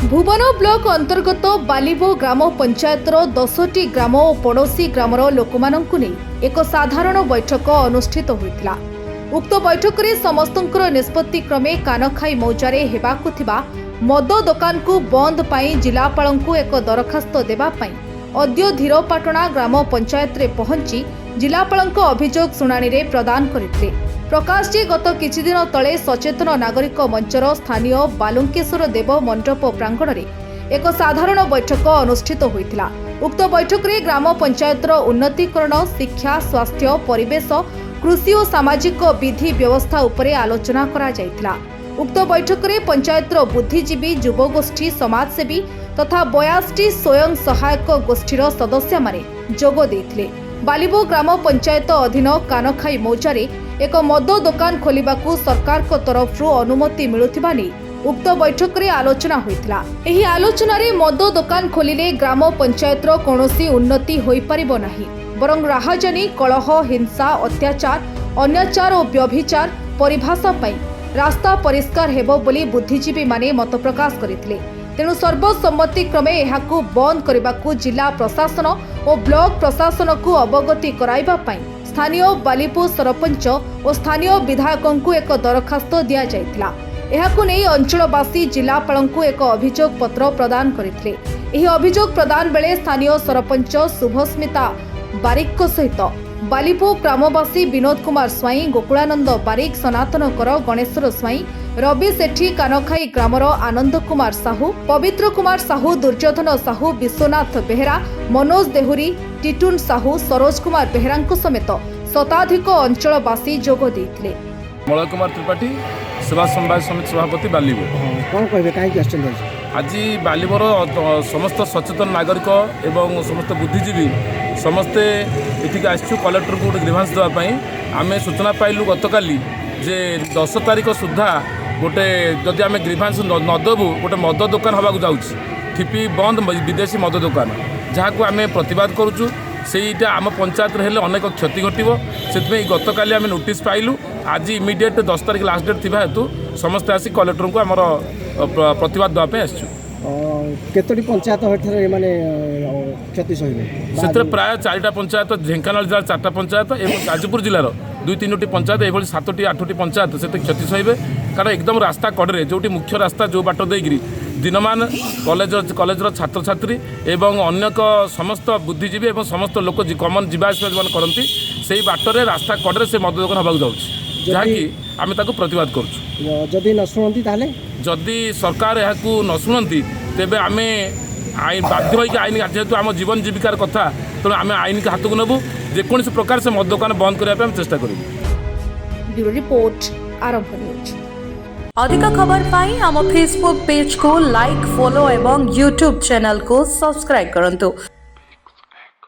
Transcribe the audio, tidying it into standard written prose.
भुवन block अंतर्गत बालिबो ग्राम पंचायतर 10टी ग्राम और पड़ोशी grammar लोकमानंकु नहीं एक साधारण बैठक अनुष्ठित होइतिला। उक्त बैठक में समस्तंकर निष्पत्ति क्रमे कानखाई मौजारे हेबाकु थिबा मद दुकान को बंद पाई जिलापालंकु एक दरखास्त देबा पाई अद्य धीरपाटणा ग्राम पंचायत रे पहुंची जिलापालंक अभियोग शुणाणी रे प्रदान करथिले। प्रकाश जी गत किछि दिन तले सचेतन नागरिक मंचर स्थानीय बालुंकेश्वर देव मंडप प्रांगण में एक साधारण बैठक अनुष्ठित होइतिला। उक्त बैठक में ग्राम पंचायतर उन्नतीकरण शिक्षा स्वास्थ्य परिवेश कृषि और सामाजिक विधि व्यवस्था उपरे आलोचना करा जायतिला। उक्त बैठक में पंचायतर बुद्धिजीवी युवगोष्ठी समाजसेवी तथा 82टी स्वयं सहायक गोष्ठीर सदस्य माने जोग देइथिले। बालिबो ग्राम पंचायत अधीन कानखाई मौजारे एक मद दुकान खोलिबाकू सरकार को तरफ अनुमति मिलुथिबा नै उक्त बैठक रे आलोचना होइतिला। एही आलोचना रे मद दुकान खोलिले ग्राम पंचायतर कोनोसी उन्नति होई परिबो नाही, बरং राहाजानी कलह हिंसा अत्याचार अन्याचार और व्यभिचार परिभाषा पई रास्ता परिष्कार हेबो बोली बुद्धिजीवी माने मत प्रकाश करथिले। तेणु सर्वसम्मति क्रमे एहाकू बंद करबाकू जिला प्रशासन और ब्लॉक प्रशासन को अवगति कराइबा पई स्थानीय बालिपो सरपंच और स्थानीय विधायकों को एक दरखास्त दिया जायतिला। एहाकू नै अंचलवासी जिलापालंकु एक अभियोग पत्र प्रदान करथिले। एही अभियोग प्रदान बेले स्थानीय सरपंच शुभस्मिता बारिक सहित बालिपो ग्रामवासी विनोद कुमार स्वाई गोकुलानंद बारिक सनातन कर गणेश्वर स्वाई रवि सेठी कानखाई ग्रामर आनंद कुमार साहू पवित्र कुमार साहू दुर्योधन साहू विश्वनाथ बेहेरा मनोज देहुरी टिटुन साहू सरोज कुमार बेहेरा समेत शताधिक अंचलवासी जोग देइथिले। मलय कुमार त्रिपाठी सेवा समवाय समिति सभापति बालिबो। कौन कहबे काहे आछन आज बालिबोर समस्त सचेतन नागरिक एवं समस्त बुद्धिजीवी समस्ते एठिक आसु कलेक्टर को ग्रीभांस देवाई आम सूचना पाइलु गतकाली जे 10 तारिख सुधा गोटे जदि आम ग्रीभांस नदेबू गोटे मद दुकान होगा जाऊँगी ठिपी बंद विदेशी मद दुकान जहाँ को आम प्रतिवाद करुचु सेटा आम पंचायत हेल्ले अनेक क्षति घटो से गतकाली आम नोटिस पाइलु। आज इमिडिएट 10 तारिख लास्ट डेट थी हेतु समस्ते आसी कलेक्टर को आमर प्रतिवाद देवाई आसचु। केतोटी पंचायत माने क्षति सही से प्राय 4टा पंचायत ढेंकानाल जिला 4टा पंचायत और जाजपुर जिलार 2-3टी पंचायत ये 7टी 8टी पंचायत से क्षति सही कारण एकदम रास्ता कड़े जो मुख्य रास्ता जो बाट देकरी दिनमान कॉलेजर छात्र छात्री एवं अनेक समस्त बुद्धिजीवी और समस्त लोक कमन जावासवा जो करती से बाटर रास्ता कड़े से मद दुकान होगा जाऊँगी जहाँकि आम प्रतिवाद करुँ। न शुणती जदि सरकार यहाँ न शुणती तेबे आम आईन बाध्य होकर आईन जेहेतु आम जीवन जीविकार कथा तेणु आम आईन के हाथ को नेबू जेकोसी प्रकार से मद दुकान बंद करने चेष्टा करूँ। ब्यूरो रिपोर्ट आरंभ न्यूज। अधिक खबर पाई आम फेसबुक पेज को लाइक फॉलो एवं यूट्यूब चैनल को सब्सक्राइब करंतु।